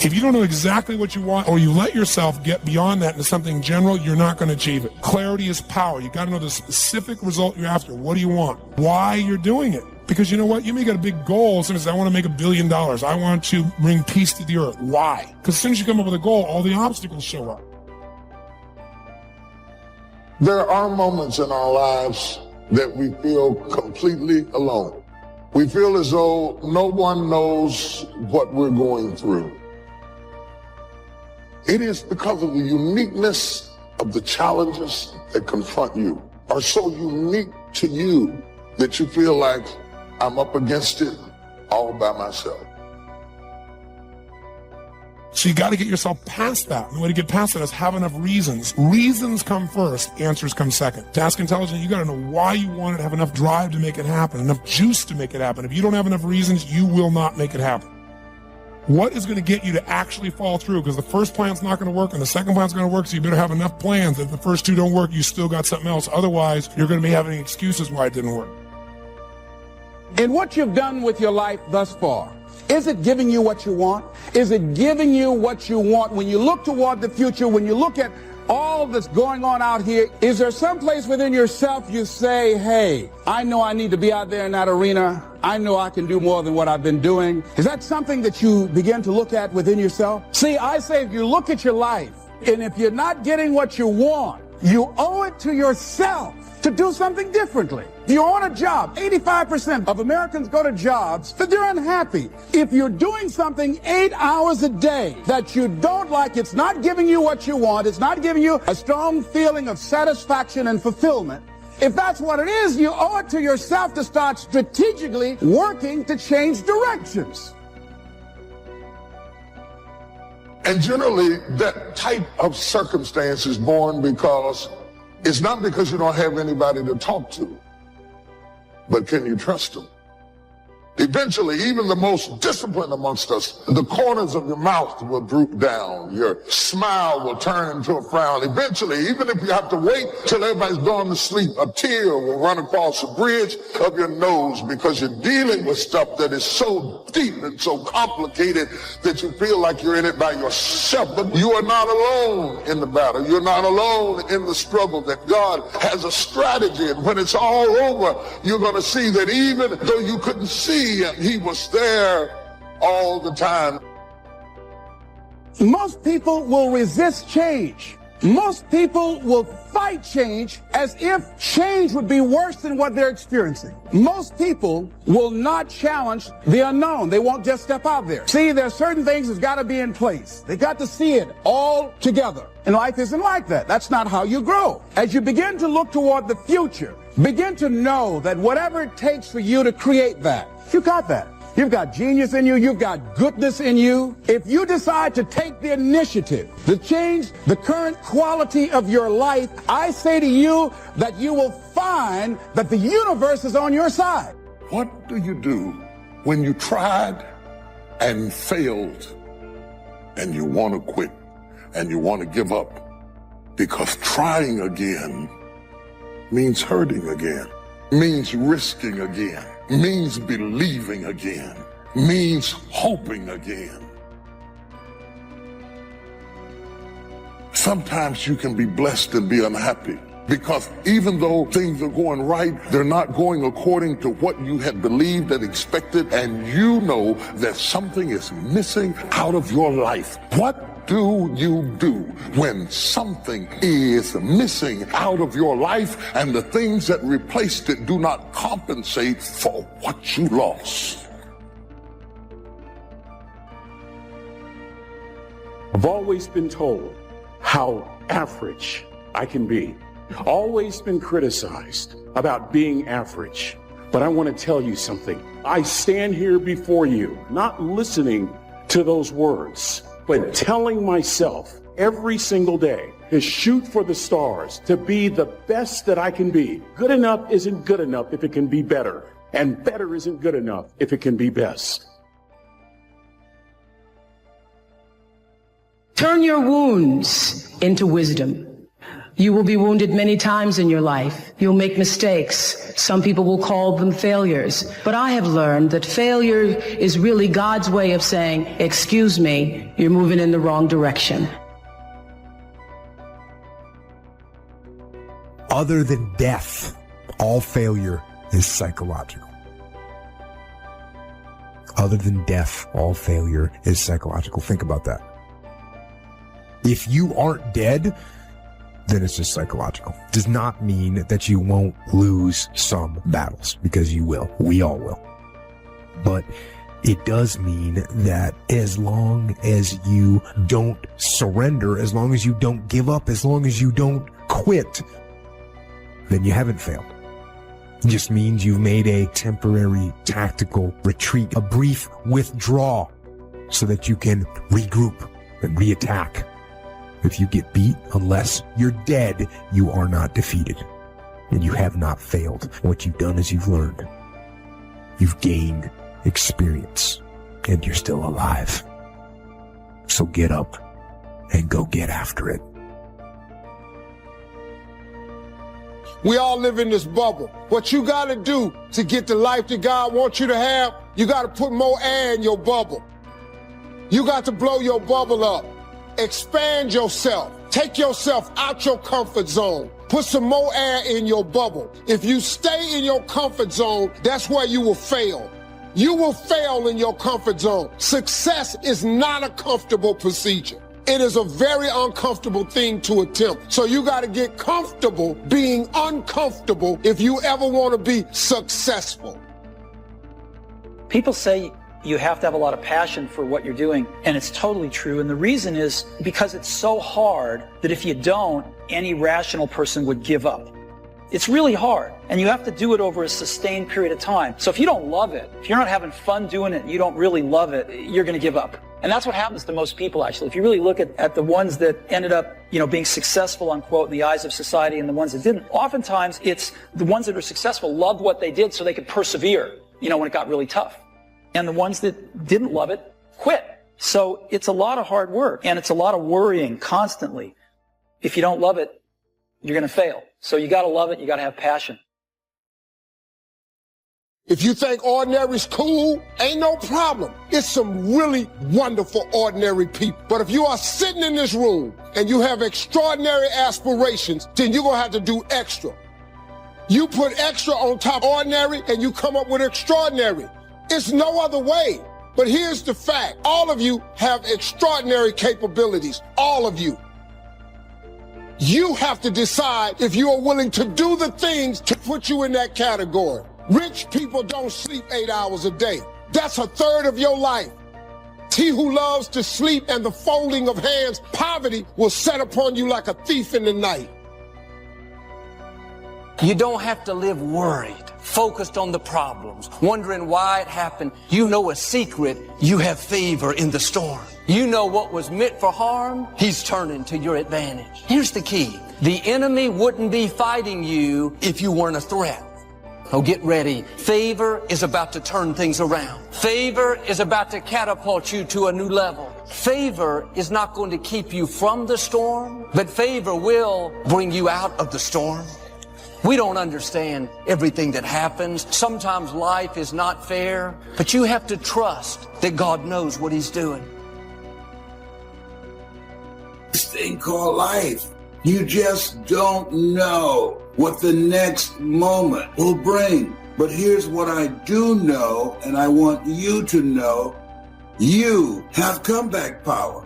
If you don't know exactly what you want, or you let yourself get beyond that into something general, you're not going to achieve it. Clarity is power. You got to know the specific result you're after. What do you want? Why you're doing it? Because you know what? You may get a big goal. Somebody says, I want to make $1 billion. I want to bring peace to the earth. Why? Because as soon as you come up with a goal, all the obstacles show up. There are moments in our lives that we feel completely alone. We feel as though no one knows what we're going through. It is because of the uniqueness of the challenges that confront you are so unique to you that you feel like I'm up against it all by myself. So you got to get yourself past that. And the way to get past that is have enough reasons. Reasons come first, answers come second. Task intelligence, you got to know why you want it, have enough drive to make it happen, enough juice to make it happen. If you don't have enough reasons, you will not make it happen. What is going to get you to actually fall through? Because the first plan's not going to work and the second plan's going to work, so you better have enough plans. If the first two don't work, you still got something else. Otherwise, you're going to be having excuses why it didn't work. In what you've done with your life thus far, is it giving you what you want? Is it giving you what you want? When you look toward the future, when you look at all that's going on out here, is there some place within yourself you say, hey, I know I need to be out there in that arena. I know I can do more than what I've been doing. Is that something that you begin to look at within yourself? See, I say if you look at your life, and if you're not getting what you want, you owe it to yourself to do something differently. If you're on a job, 85% of Americans go to jobs that they're unhappy. If you're doing something 8 hours a day that you don't like, it's not giving you what you want, it's not giving you a strong feeling of satisfaction and fulfillment. If that's what it is, you owe it to yourself to start strategically working to change directions. And generally, that type of circumstance is born because it's not because you don't have anybody to talk to, but can you trust them? Eventually, even the most disciplined amongst us, the corners of your mouth will droop down. Your smile will turn into a frown. Eventually, even if you have to wait till everybody's gone to sleep, a tear will run across the bridge of your nose because you're dealing with stuff that is so deep and so complicated that you feel like you're in it by yourself. But you are not alone in the battle. You're not alone in the struggle, that God has a strategy. And when it's all over, you're going to see that even though you couldn't see him, he was there all the time. Most people will resist change. Most people will fight change as if change would be worse than what they're experiencing. Most people will not challenge the unknown. They won't just step out there. See, there are certain things that's got to be in place. They got to see it all together. And life isn't like that. That's not how you grow. As you begin to look toward the future, begin to know that whatever it takes for you to create that, you got that. You've got genius in you. You've got goodness in you. If you decide to take the initiative to change the current quality of your life, I say to you that you will find that the universe is on your side. What do you do when you tried and failed and you want to quit and you want to give up? Because trying again means hurting again, means risking again, means believing again, means hoping again. Sometimes you can be blessed and be unhappy because even though things are going right, they're not going according to what you had believed and expected, and you know that something is missing out of your life. What do you do when something is missing out of your life and the things that replaced it do not compensate for what you lost? I've always been told how average I can be. Always been criticized about being average. But I want to tell you something. I stand here before you, not listening to those words, but telling myself every single day to shoot for the stars, to be the best that I can be. Good enough isn't good enough if it can be better, and better isn't good enough if it can be best. Turn your wounds into wisdom. You will be wounded many times in your life. You'll make mistakes. Some people will call them failures. But I have learned that failure is really God's way of saying, excuse me, you're moving in the wrong direction. Other than death, all failure is psychological. Other than death, all failure is psychological. Think about that. If you aren't dead, then it's just psychological. It does not mean that you won't lose some battles, because you will. We all will. But it does mean that as long as you don't surrender, as long as you don't give up, as long as you don't quit, then you haven't failed. It just means you've made a temporary tactical retreat, a brief withdrawal, so that you can regroup and reattack. If you get beat, unless you're dead, you are not defeated. And you have not failed. What you've done is you've learned. You've gained experience. And you're still alive. So get up and go get after it. We all live in this bubble. What you got to do to get the life that God wants you to have, you got to put more air in your bubble. You got to blow your bubble up. Expand yourself. Take yourself out your comfort zone. Put some more air in your bubble. If you stay in your comfort zone, that's where you will fail. You will fail in your comfort zone. Success is not a comfortable procedure. It is a very uncomfortable thing to attempt. So you got to get comfortable being uncomfortable if you ever want to be successful. People say you have to have a lot of passion for what you're doing, and it's totally true. And the reason is because it's so hard that if you don't, any rational person would give up. It's really hard, and you have to do it over a sustained period of time. So if you don't love it, if you're not having fun doing it, and you don't really love it, you're going to give up. And that's what happens to most people, actually. If you really look at the ones that ended up, being successful, unquote, in the eyes of society, and the ones that didn't, oftentimes it's the ones that are successful loved what they did so they could persevere, when it got really tough. And the ones that didn't love it quit. So it's a lot of hard work, and it's a lot of worrying constantly. If you don't love it, you're going to fail. So you got to love it. You got to have passion. If you think ordinary's cool, ain't no problem. It's some really wonderful ordinary people. But if you are sitting in this room and you have extraordinary aspirations, then you're going to have to do extra. You put extra on top of ordinary and you come up with extraordinary. It's no other way. But here's the fact. All of you have extraordinary capabilities. All of you. You have to decide if you are willing to do the things to put you in that category. Rich people don't sleep 8 hours a day. That's a third of your life. He who loves to sleep and the folding of hands, poverty will set upon you like a thief in the night. You don't have to live worried, focused on the problems, wondering why it happened. You know a secret. You have favor in the storm. You know what was meant for harm, he's turning to your advantage. Here's the key. The enemy wouldn't be fighting you if you weren't a threat. Oh, get ready. Favor is about to turn things around. Favor is about to catapult you to a new level. Favor is not going to keep you from the storm, but favor will bring you out of the storm. We don't understand everything that happens. Sometimes life is not fair, but you have to trust that God knows what He's doing. This thing called life. You just don't know what the next moment will bring. But here's what I do know, and I want you to know. You have comeback power.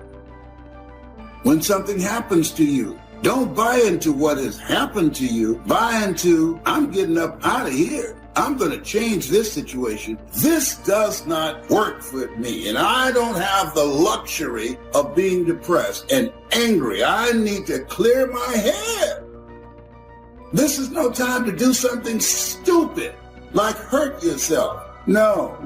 When something happens to you, don't buy into what has happened to you. Buy into, I'm getting up out of here. I'm going to change this situation. This does not work for me, and I don't have the luxury of being depressed and angry. I need to clear my head. This is no time to do something stupid, like hurt yourself. No.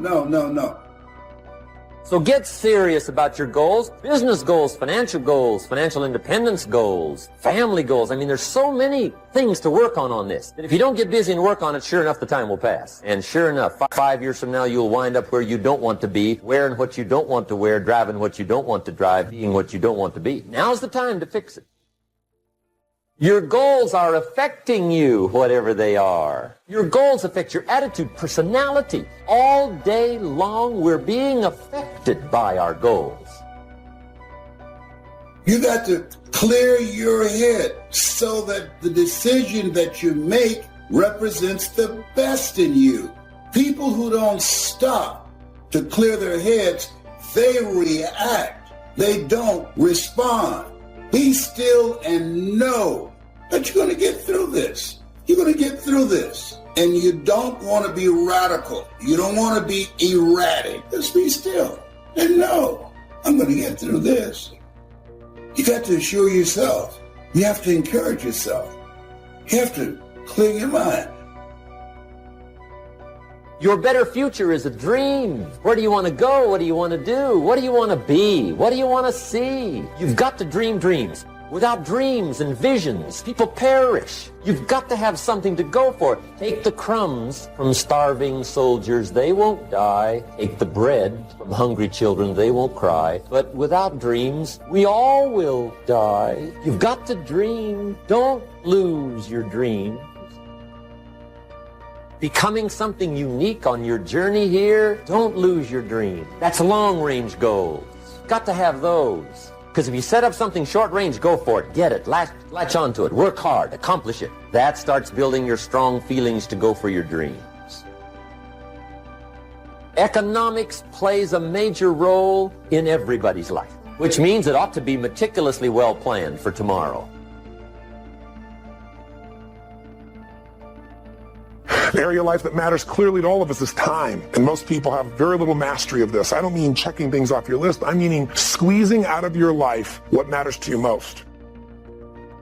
So get serious about your goals, business goals, financial independence goals, family goals. I mean, there's so many things to work on this. And if you don't get busy and work on it, sure enough, the time will pass. And sure enough, 5 years from now, you'll wind up where you don't want to be, wearing what you don't want to wear, driving what you don't want to drive, being what you don't want to be. Now's the time to fix it. Your goals are affecting you, whatever they are. Your goals affect your attitude, personality. All day long, we're being affected by our goals. You got to clear your head so that the decision that you make represents the best in you. People who don't stop to clear their heads, they react. They don't respond. Be still and know that you're going to get through this. You're going to get through this. And you don't want to be radical. You don't want to be erratic. Just be still and know I'm going to get through this. You got to assure yourself. You have to encourage yourself. You have to clear your mind. Your better future is a dream. Where do you want to go? What do you want to do? What do you want to be? What do you want to see? You've got to dream dreams. Without dreams and visions, people perish. You've got to have something to go for. Take the crumbs from starving soldiers, they won't die. Take the bread from hungry children, they won't cry. But without dreams, we all will die. You've got to dream. Don't lose your dreams. Becoming something unique on your journey here, don't lose your dream. That's long-range goals. Got to have those. Because if you set up something short-range, go for it. Get it. Latch onto it. Work hard. Accomplish it. That starts building your strong feelings to go for your dreams. Economics plays a major role in everybody's life, which means it ought to be meticulously well planned for tomorrow. The area of life that matters clearly to all of us is time. And most people have very little mastery of this. I don't mean checking things off your list. I'm meaning squeezing out of your life what matters to you most.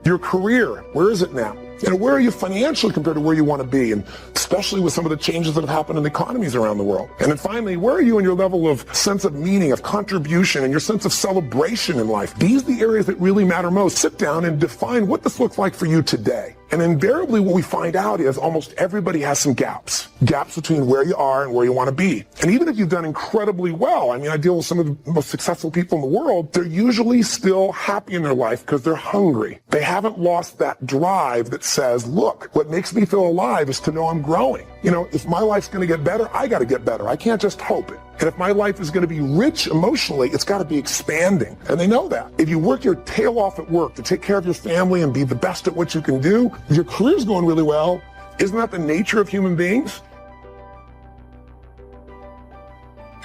Your career, where is it now? And where are you financially compared to where you want to be? And especially with some of the changes that have happened in economies around the world. And then finally, where are you in your level of sense of meaning, of contribution, and your sense of celebration in life? These are the areas that really matter most. Sit down and define what this looks like for you today. And invariably what we find out is almost everybody has some gaps. Gaps between where you are and where you want to be. And even if you've done incredibly well, I mean, I deal with some of the most successful people in the world, they're usually still happy in their life because they're hungry. They haven't lost that drive that says, look, what makes me feel alive is to know I'm growing. You know, if my life's going to get better, I got to get better. I can't just hope it. And if my life is going to be rich emotionally, it's got to be expanding. And they know that. If you work your tail off at work to take care of your family and be the best at what you can do, if your career's going really well, isn't that the nature of human beings?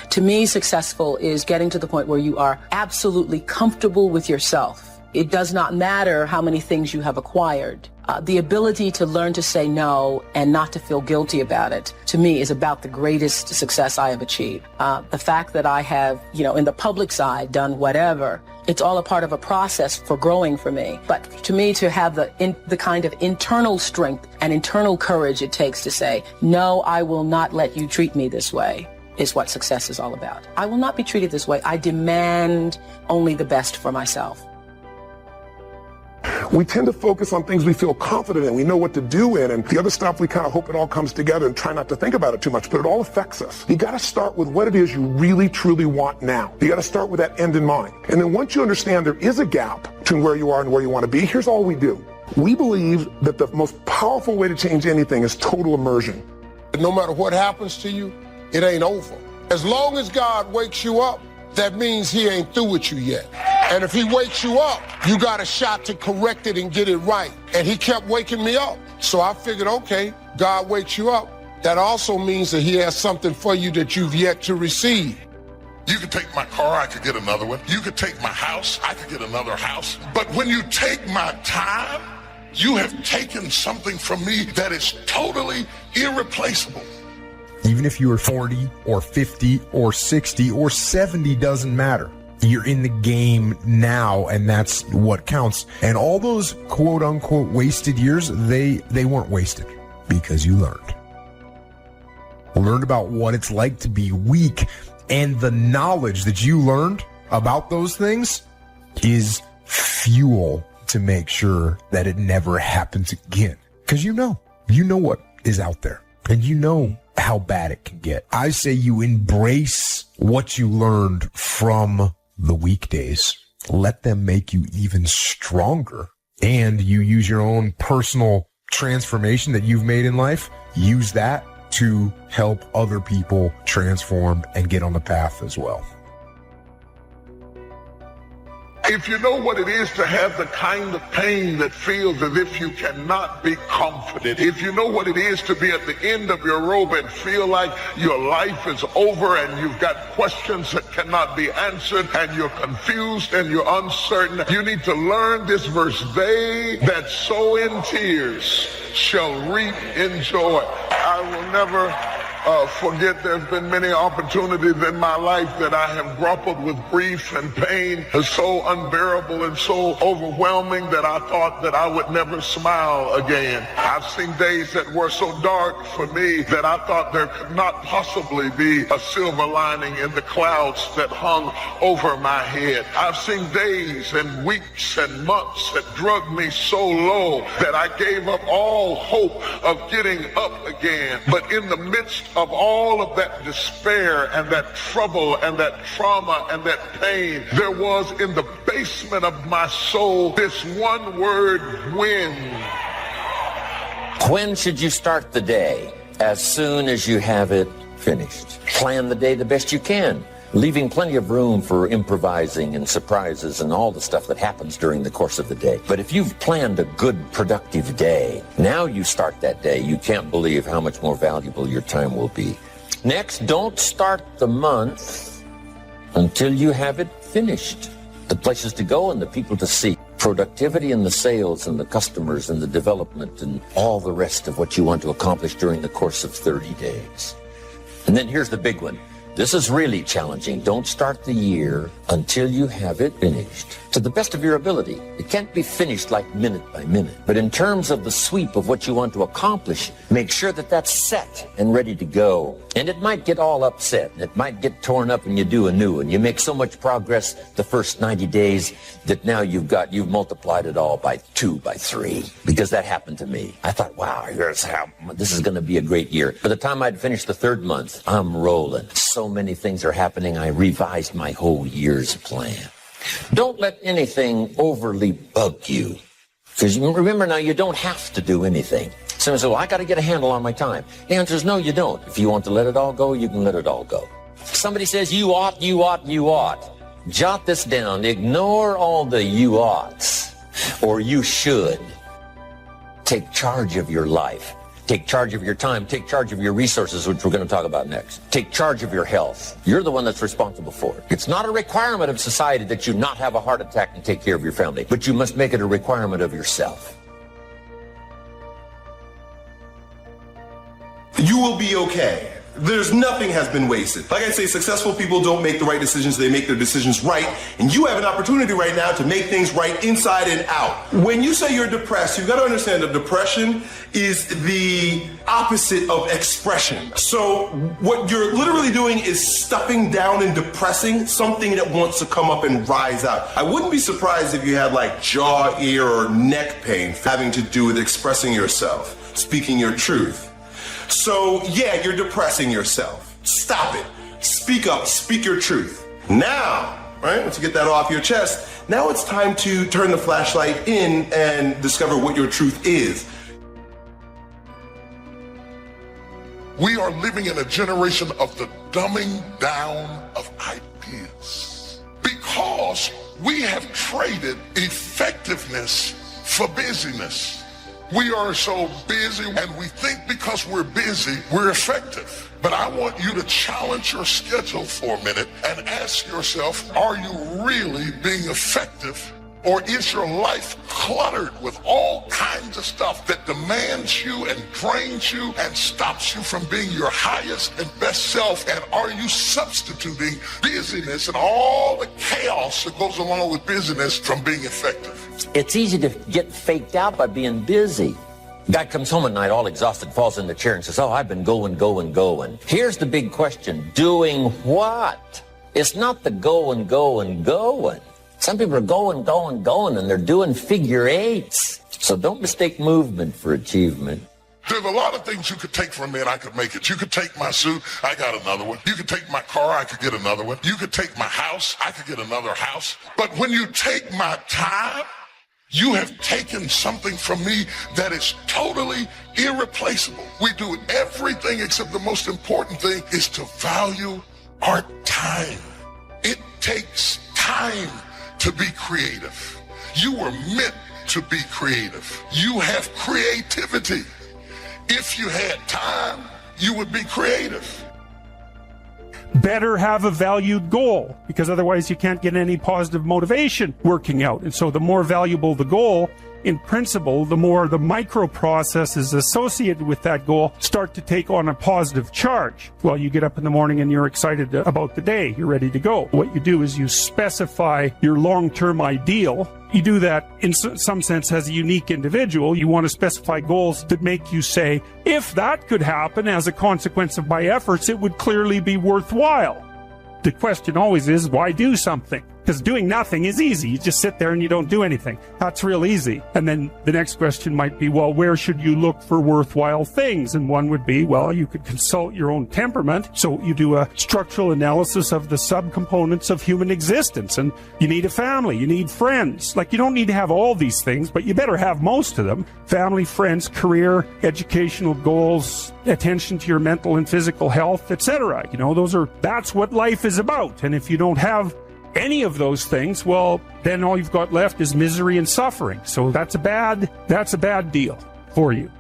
To me, successful is getting to the point where you are absolutely comfortable with yourself. It does not matter how many things you have acquired. The ability to learn to say no and not to feel guilty about it, to me, is about the greatest success I have achieved. The fact that I have, in the public side, done whatever, it's all a part of a process for growing for me. But to me, to have the kind of internal strength and internal courage it takes to say, no, I will not let you treat me this way, is what success is all about. I will not be treated this way. I demand only the best for myself. We tend to focus on things we feel confident in, we know what to do in, and the other stuff we kind of hope it all comes together and try not to think about it too much, but it all affects us. You got to start with what it is you really, truly want now. You got to start with that end in mind. And then once you understand there is a gap between where you are and where you want to be, here's all we do. We believe that the most powerful way to change anything is total immersion. No matter what happens to you, it ain't over. As long as God wakes you up, that means he ain't through with you yet. And if he wakes you up, you got a shot to correct it and get it right. And he kept waking me up. So I figured, okay, God wakes you up. That also means that he has something for you that you've yet to receive. You could take my car, I could get another one. You could take my house, I could get another house. But when you take my time, you have taken something from me that is totally irreplaceable. Even if you are 40 or 50 or 60 or 70, doesn't matter. You're in the game now, and that's what counts. And all those quote-unquote wasted years, they weren't wasted because you learned. Learned about what it's like to be weak, and the knowledge that you learned about those things is fuel to make sure that it never happens again. Because you know what is out there, and you know how bad it can get. I say you embrace what you learned from the weekdays. Let them make you even stronger and you use your own personal transformation that you've made in life, use that to help other people transform and get on the path as well. If you know what it is to have the kind of pain that feels as if you cannot be comforted, if you know what it is to be at the end of your rope and feel like your life is over and you've got questions that cannot be answered and you're confused and you're uncertain, you need to learn this verse. They that sow in tears shall reap in joy. I will never forget there's been many opportunities in my life that I have grappled with grief and pain so unbearable and so overwhelming that I thought that I would never smile again. I've seen days that were so dark for me that I thought there could not possibly be a silver lining in the clouds that hung over my head. I've seen days and weeks and months that drugged me so low that I gave up all hope of getting up again. But in the midst of all of that despair and that trouble and that trauma and that pain, there was in the basement of my soul this one word, when. When should you start the day? As soon as you have it finished. Plan the day the best you can, leaving plenty of room for improvising and surprises and all the stuff that happens during the course of the day. But if you've planned a good, productive day, now you start that day, you can't believe how much more valuable your time will be. Next, don't start the month until you have it finished. The places to go and the people to see. Productivity and the sales and the customers and the development and all the rest of what you want to accomplish during the course of 30 days. And then here's the big one. This is really challenging. Don't start the year until you have it finished. To the best of your ability. It can't be finished like minute by minute. But in terms of the sweep of what you want to accomplish, make sure that that's set and ready to go. And it might get all upset. It might get torn up and you do a new one. You make so much progress the first 90 days that now you've multiplied it all by 2, by 3. Because that happened to me. I thought, wow, this is going to be a great year. By the time I'd finished the 3rd month, I'm rolling. So many things are happening. I revised my whole year's plan. Don't let anything overly bug you. Because remember now, you don't have to do anything. Someone says, well, I got to get a handle on my time. The answer is no, you don't. If you want to let it all go, you can let it all go. Somebody says, you ought, you ought, you ought. Jot this down. Ignore all the you oughts or you should. Take charge of your life. Take charge of your time. Take charge of your resources, which we're going to talk about next. Take charge of your health. You're the one that's responsible for it. It's not a requirement of society that you not have a heart attack and take care of your family, but you must make it a requirement of yourself. You will be okay. Nothing has been wasted. Like I say, successful people don't make the right decisions, they make their decisions right. And you have an opportunity right now to make things right inside and out. When you say you're depressed, you've got to understand that depression is the opposite of expression. So what you're literally doing is stuffing down and depressing something that wants to come up and rise out. I wouldn't be surprised if you had like jaw, ear, or neck pain having to do with expressing yourself, speaking your truth. So, yeah, you're depressing yourself. Stop it. Speak up. Speak your truth. Now, right, once you get that off your chest, now it's time to turn the flashlight in and discover what your truth is. We are living in a generation of the dumbing down of ideas because we have traded effectiveness for busyness. We are so busy and we think because we're busy, we're effective. But I want you to challenge your schedule for a minute and ask yourself, are you really being effective? Or is your life cluttered with all kinds of stuff that demands you and drains you and stops you from being your highest and best self? And are you substituting busyness and all the chaos that goes along with busyness from being effective? It's easy to get faked out by being busy. Guy comes home at night all exhausted, falls in the chair and says, oh, I've been going. Here's the big question. Doing what? It's not the going. Some people are going, and they're doing figure eights. So don't mistake movement for achievement. There's a lot of things you could take from me and I could make it. You could take my suit, I got another one. You could take my car, I could get another one. You could take my house, I could get another house. But when you take my time, You have taken something from me that is totally irreplaceable. We do everything except the most important thing is to value our time. It takes time to be creative. You were meant to be creative. You have creativity. If you had time, you would be creative. Better have a valued goal, because otherwise you can't get any positive motivation working out. And so the more valuable the goal, in principle, the more the microprocesses associated with that goal start to take on a positive charge. Well, you get up in the morning and you're excited about the day. You're ready to go. What you do is you specify your long-term ideal. You do that in some sense as a unique individual. You want to specify goals that make you say, if that could happen as a consequence of my efforts, it would clearly be worthwhile. The question always is, why do something? Because doing nothing is easy. You just sit there and you don't do anything. That's real easy. And then the next question might be, well, where should you look for worthwhile things? And one would be, well, you could consult your own temperament. So you do a structural analysis of the subcomponents of human existence. And you need a family. You need friends. Like, you don't need to have all these things, but you better have most of them. Family, friends, career, educational goals, attention to your mental and physical health, etc. You know, that's what life is about. And if you don't have any of those things, well, then all you've got left is misery and suffering. So that's a bad deal for you.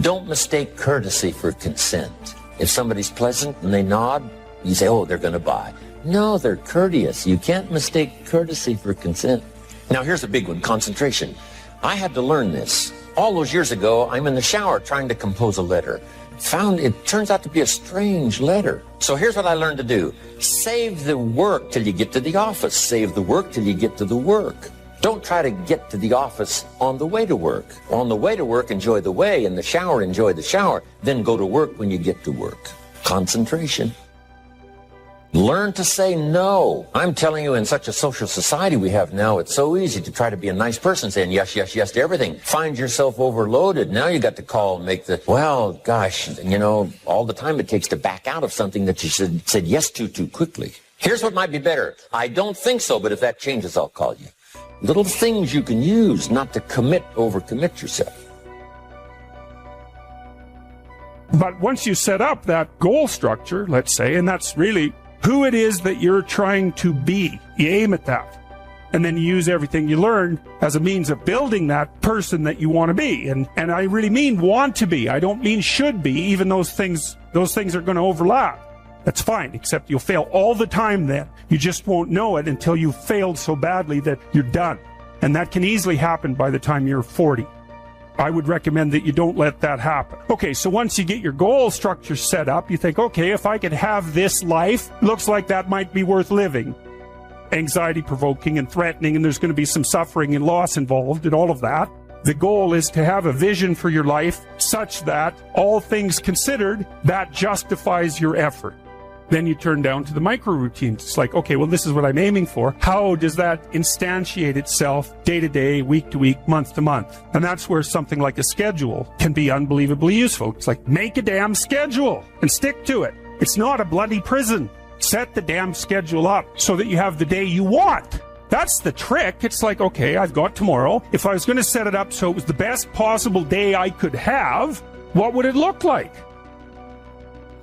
Don't mistake courtesy for consent. If somebody's pleasant and they nod, you say, oh, they're going to buy. No, they're courteous. You can't mistake courtesy for consent. Now, here's a big one, concentration. I had to learn this. All those years ago, I'm in the shower trying to compose a letter. Found it turns out to be a strange letter. So here's what I learned to do. Save the work till you get to the office. Save the work till you get to the work. Don't try to get to the office on the way to work. On the way to work, enjoy the way. In the shower, enjoy the shower. Then go to work when you get to work. Concentration. Learn to say no. I'm telling you, in such a social society we have now, it's so easy to try to be a nice person, saying yes, yes, yes to everything. Find yourself overloaded. Now you got to call and make well, gosh, you know, all the time it takes to back out of something that you said yes to too quickly. Here's what might be better. I don't think so, but if that changes, I'll call you. Little things you can use not to overcommit yourself. But once you set up that goal structure, let's say, and that's really who it is that you're trying to be. You aim at that. And then you use everything you learned as a means of building that person that you want to be. And I really mean want to be. I don't mean should be, even those things are going to overlap. That's fine, except you'll fail all the time then. You just won't know it until you've failed so badly that you're done. And that can easily happen by the time you're 40. I would recommend that you don't let that happen. Okay, so once you get your goal structure set up, you think, okay, if I could have this life, looks like that might be worth living. Anxiety-provoking and threatening, and there's going to be some suffering and loss involved and all of that. The goal is to have a vision for your life such that, all things considered, that justifies your effort. Then you turn down to the micro routines. It's like, okay, well, this is what I'm aiming for. How does that instantiate itself day to day, week to week, month to month? And that's where something like a schedule can be unbelievably useful. It's like, make a damn schedule and stick to it. It's not a bloody prison. Set the damn schedule up so that you have the day you want. That's the trick. It's like, okay, I've got tomorrow. If I was going to set it up so it was the best possible day I could have, what would it look like?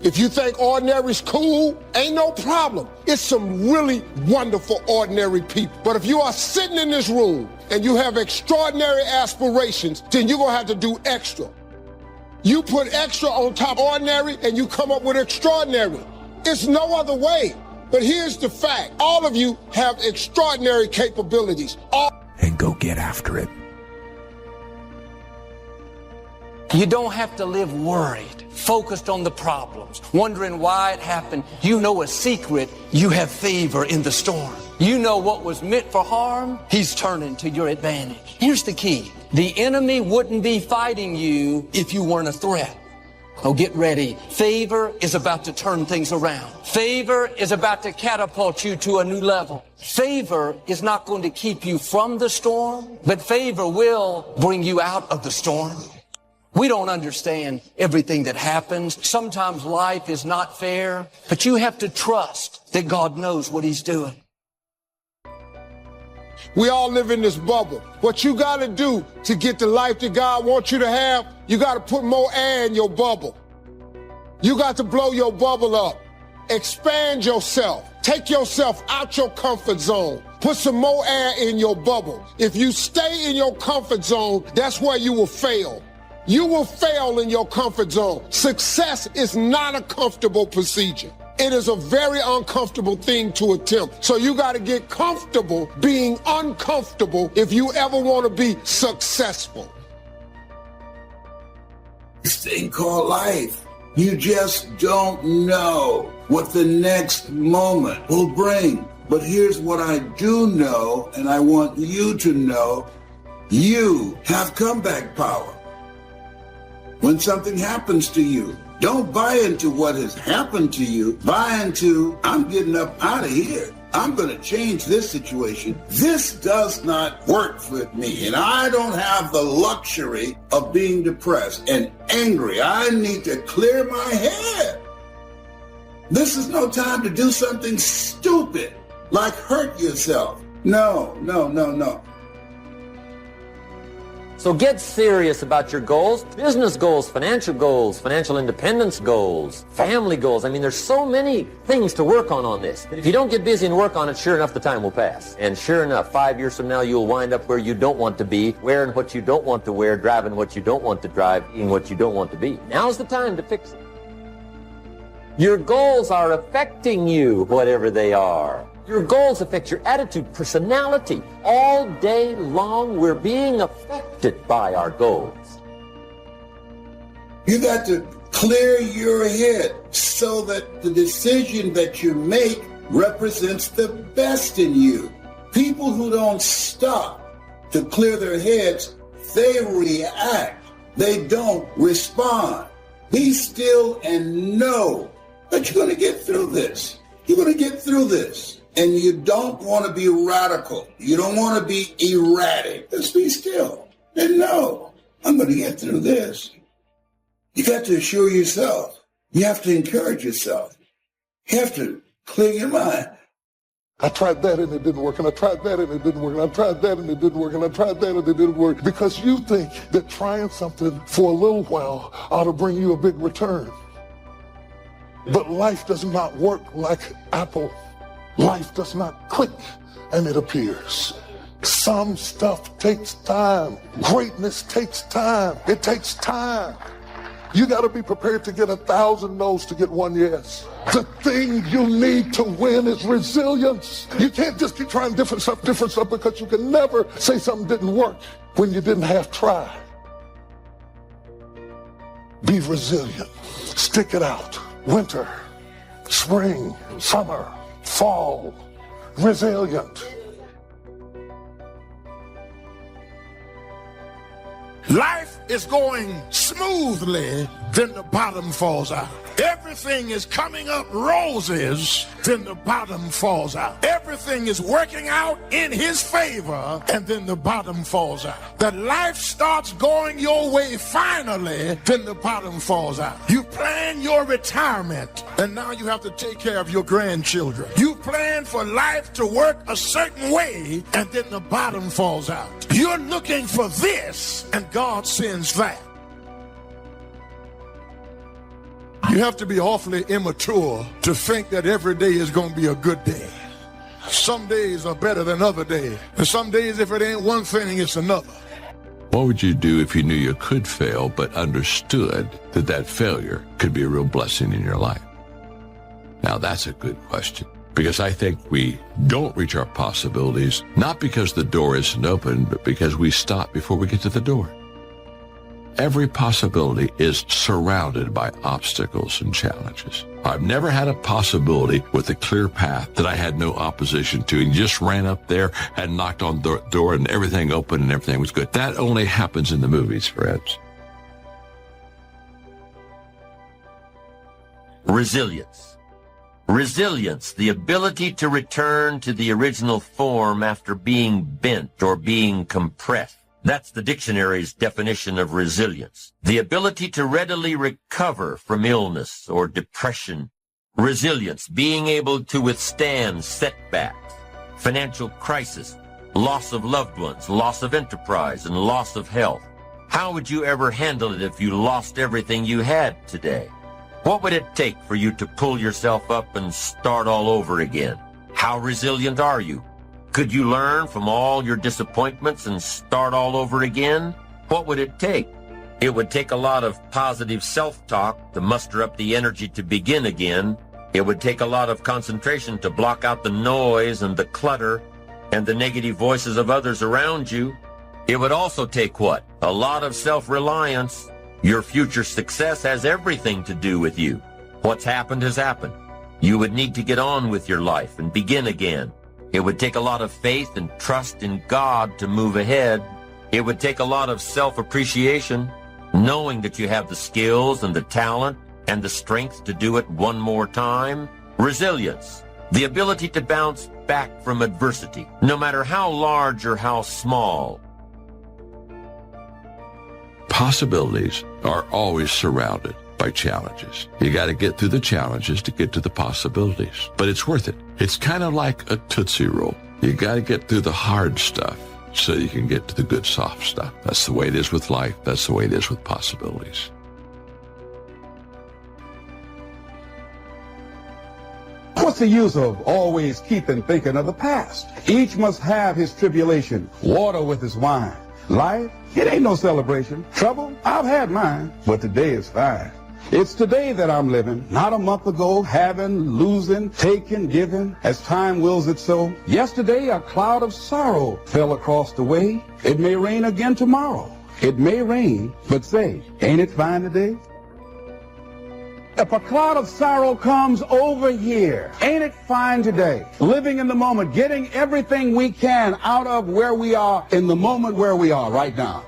If you think ordinary's cool, ain't no problem. It's some really wonderful ordinary people. But if you are sitting in this room and you have extraordinary aspirations, then you're going to have to do extra. You put extra on top of ordinary and you come up with extraordinary. It's no other way. But here's the fact. All of you have extraordinary capabilities. And go get after it. You don't have to live worried, focused on the problems, wondering why it happened. You know a secret. You have favor in the storm. You know what was meant for harm, he's turning to your advantage. Here's the key. The enemy wouldn't be fighting you if you weren't a threat. Oh, get ready. Favor is about to turn things around. Favor is about to catapult you to a new level. Favor is not going to keep you from the storm, but favor will bring you out of the storm. We don't understand everything that happens. Sometimes life is not fair, but you have to trust that God knows what he's doing. We all live in this bubble. What you got to do to get the life that God wants you to have, you got to put more air in your bubble. You got to blow your bubble up. Expand yourself. Take yourself out your comfort zone. Put some more air in your bubble. If you stay in your comfort zone, that's where you will fail. You will fail in your comfort zone. Success is not a comfortable procedure. It is a very uncomfortable thing to attempt. So you got to get comfortable being uncomfortable if you ever want to be successful. This thing called life. You just don't know what the next moment will bring. But here's what I do know, and I want you to know. You have comeback power. When something happens to you, don't buy into what has happened to you. Buy into, I'm getting up out of here. I'm going to change this situation. This does not work for me, and I don't have the luxury of being depressed and angry. I need to clear my head. This is no time to do something stupid, like hurt yourself. No. So get serious about your goals, business goals, financial independence goals, family goals. I mean, there's so many things to work on this. If you don't get busy and work on it, sure enough, the time will pass. And sure enough, 5 years from now, you'll wind up where you don't want to be, wearing what you don't want to wear, driving what you don't want to drive, eating what you don't want to be. Now's the time to fix it. Your goals are affecting you, whatever they are. Your goals affect your attitude, personality. All day long, we're being affected by our goals. You got to clear your head so that the decision that you make represents the best in you. People who don't stop to clear their heads, they react. They don't respond. Be still and know that you're going to get through this. You're going to get through this. And you don't want to be radical. You don't want to be erratic. Just be still and know, I'm going to get through this. You got to assure yourself. You have to encourage yourself. You have to clear your mind. I tried that and it didn't work, and I tried that and it didn't work, and I tried that and it didn't work, and I tried that and it didn't work. Because you think that trying something for a little while ought to bring you a big return. But life does not work like Apple. Life does not click and it appears. Some stuff takes time. Greatness takes time. It takes time. You got to be prepared to get 1,000 no's to get one yes. The thing you need to win is resilience. You can't just keep trying different stuff, because you can never say something didn't work when you didn't half try. Be resilient. Stick it out. Winter, spring, summer, fall, resilient. Life is going smoothly, then the bottom falls out. Everything is coming up roses, then the bottom falls out. Everything is working out in his favor, and then the bottom falls out. That life starts going your way finally, then the bottom falls out. You plan your retirement, and now you have to take care of your grandchildren. You plan for life to work a certain way, and then the bottom falls out. You're looking for this, and God sends that. You have to be awfully immature to think that every day is going to be a good day. Some days are better than other days. And some days, if it ain't one thing, it's another. What would you do if you knew you could fail, but understood that that failure could be a real blessing in your life? Now, that's a good question, because I think we don't reach our possibilities, not because the door isn't open, but because we stop before we get to the door. Every possibility is surrounded by obstacles and challenges. I've never had a possibility with a clear path that I had no opposition to and just ran up there and knocked on the door and everything opened and everything was good. That only happens in the movies, friends. Resilience. Resilience, the ability to return to the original form after being bent or being compressed. That's the dictionary's definition of resilience. The ability to readily recover from illness or depression. Resilience, being able to withstand setbacks, financial crisis, loss of loved ones, loss of enterprise, and loss of health. How would you ever handle it if you lost everything you had today? What would it take for you to pull yourself up and start all over again? How resilient are you? Could you learn from all your disappointments and start all over again? What would it take? It would take a lot of positive self-talk to muster up the energy to begin again. It would take a lot of concentration to block out the noise and the clutter and the negative voices of others around you. It would also take what? A lot of self-reliance. Your future success has everything to do with you. What's happened has happened. You would need to get on with your life and begin again. It would take a lot of faith and trust in God to move ahead. It would take a lot of self-appreciation, knowing that you have the skills and the talent and the strength to do it one more time. Resilience, the ability to bounce back from adversity, no matter how large or how small. Possibilities are always surrounded by challenges. You got to get through the challenges to get to the possibilities, but it's worth it. It's kind of like a Tootsie Roll. You got to get through the hard stuff so you can get to the good soft stuff. That's the way it is with life. That's the way it is with possibilities. What's the use of always keeping thinking of the past? Each must have his tribulation, water with his wine. Life, it ain't no celebration. Trouble, I've had mine, but today is fine. It's today that I'm living, not a month ago, having, losing, taking, giving, as time wills it so. Yesterday, a cloud of sorrow fell across the way. It may rain again tomorrow. It may rain, but say, ain't it fine today? If a cloud of sorrow comes over here, ain't it fine today? Living in the moment, getting everything we can out of where we are in the moment where we are right now.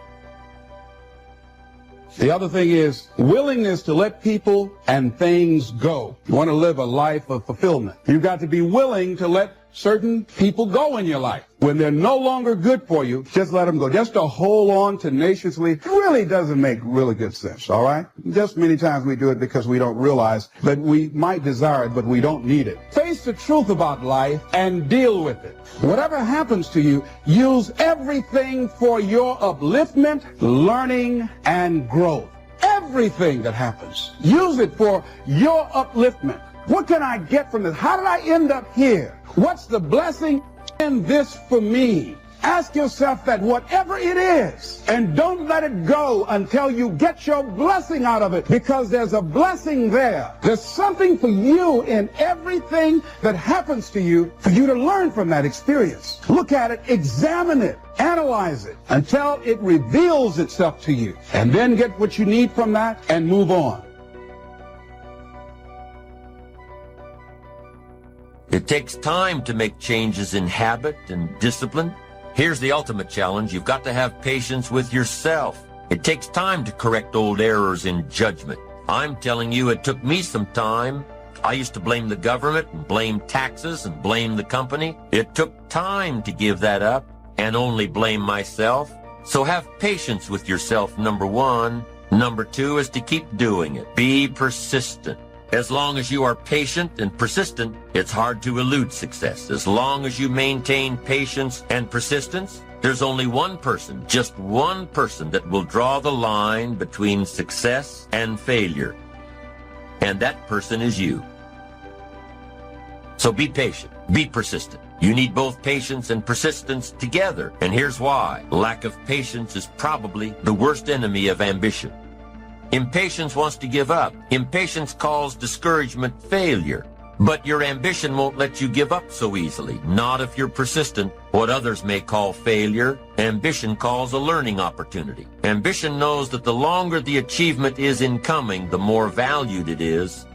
The other thing is willingness to let people and things go. You want to live a life of fulfillment. You've got to be willing to let certain people go in your life. When they're no longer good for you, just let them go. Just to hold on tenaciously really doesn't make really good sense, all right? Just many times we do it because we don't realize that we might desire it, but we don't need it. Face the truth about life and deal with it. Whatever happens to you, use everything for your upliftment, learning, and growth. Everything that happens, use it for your upliftment. What can I get from this? How did I end up here? What's the blessing in this for me? Ask yourself that, whatever it is, and don't let it go until you get your blessing out of it, because there's a blessing there. There's something for you in everything that happens to you for you to learn from that experience. Look at it, examine it, analyze it until it reveals itself to you, and then get what you need from that and move on. It takes time to make changes in habit and discipline. Here's the ultimate challenge. You've got to have patience with yourself. It takes time to correct old errors in judgment. I'm telling you, it took me some time. I used to blame the government and blame taxes and blame the company. It took time to give that up and only blame myself. So have patience with yourself, number one. Number two is to keep doing it. Be persistent. As long as you are patient and persistent, it's hard to elude success. As long as you maintain patience and persistence, there's only one person, just one person, that will draw the line between success and failure. And that person is you. So be patient, be persistent. You need both patience and persistence together. And here's why. Lack of patience is probably the worst enemy of ambition. Impatience wants to give up. Impatience calls discouragement failure. But your ambition won't let you give up so easily, not if you're persistent. What others may call failure, ambition calls a learning opportunity. Ambition knows that the longer the achievement is in coming, the more valued it is.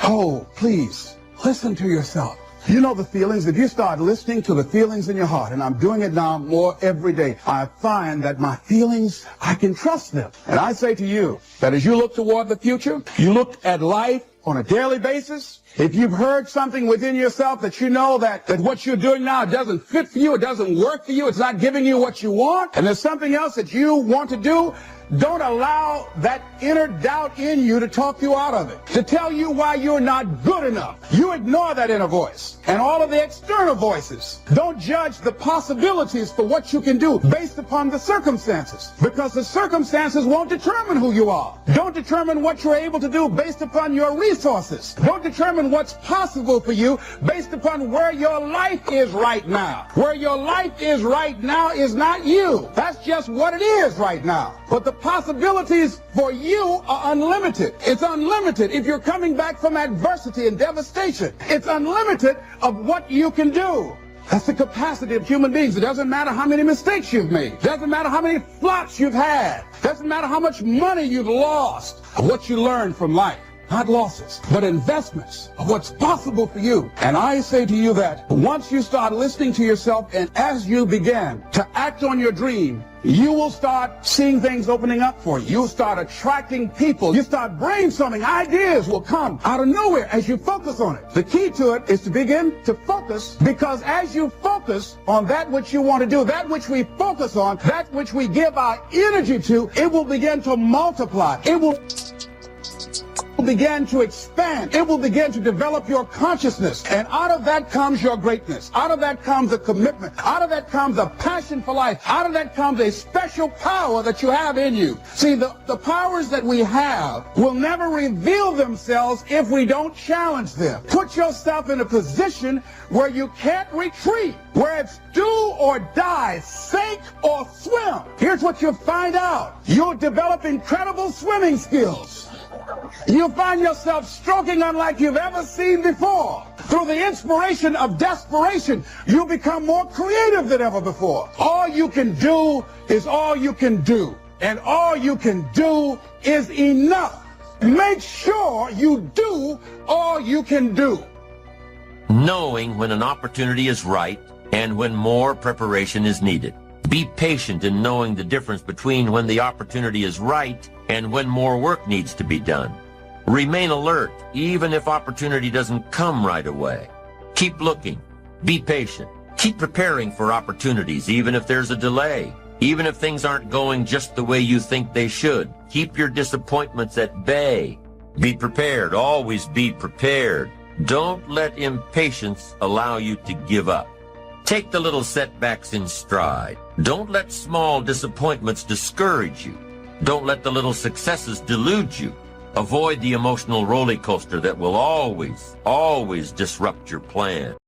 Oh, please, listen to yourself. You know the feelings. If you start listening to the feelings in your heart, and I'm doing it now more every day, I find that my feelings, I can trust them. And I say to you that as you look toward the future, you look at life on a daily basis. If you've heard something within yourself that you know that what you're doing now doesn't fit for you, it doesn't work for you, it's not giving you what you want, and there's something else that you want to do, Don't allow that inner doubt in you to talk you out of it, to tell you why you're not good enough. You ignore that inner voice and all of the external voices. Don't judge the possibilities for what you can do based upon the circumstances, because the circumstances won't determine who you are. Don't determine what you're able to do based upon your resources. Don't determine what's possible for you based upon where your life is right now. Where your life is right now is not you. That's just what it is right now. But the possibilities for you are unlimited. It's unlimited if you're coming back from adversity and devastation. It's unlimited of what you can do. That's the capacity of human beings. It doesn't matter how many mistakes you've made. It doesn't matter how many flops you've had. It doesn't matter how much money you've lost. What you learn from life. Not losses, but investments of what's possible for you. And I say to you that once you start listening to yourself, and as you begin to act on your dream, you will start seeing things opening up for you. You'll start attracting people. You start brainstorming. Ideas will come out of nowhere as you focus on it. The key to it is to begin to focus, because as you focus on that which you want to do, that which we focus on, that which we give our energy to, it will begin to multiply. It will begin to expand. It will begin to develop your consciousness. And out of that comes your greatness. Out of that comes a commitment. Out of that comes a passion for life. Out of that comes a special power that you have in you. See, the powers that we have will never reveal themselves if we don't challenge them. Put yourself in a position where you can't retreat, where it's do or die, sink or swim. Here's what you'll find out. You'll develop incredible swimming skills. You'll find yourself stroking unlike you've ever seen before. Through the inspiration of desperation, you become more creative than ever before. All you can do is all you can do. And all you can do is enough. Make sure you do all you can do. Knowing when an opportunity is right and when more preparation is needed. Be patient in knowing the difference between when the opportunity is right and when more work needs to be done. Remain alert, even if opportunity doesn't come right away. Keep looking. Be patient. Keep preparing for opportunities, even if there's a delay. Even if things aren't going just the way you think they should. Keep your disappointments at bay. Be prepared. Always be prepared. Don't let impatience allow you to give up. Take the little setbacks in stride. Don't let small disappointments discourage you. Don't let the little successes delude you. Avoid the emotional roller coaster that will always disrupt your plan.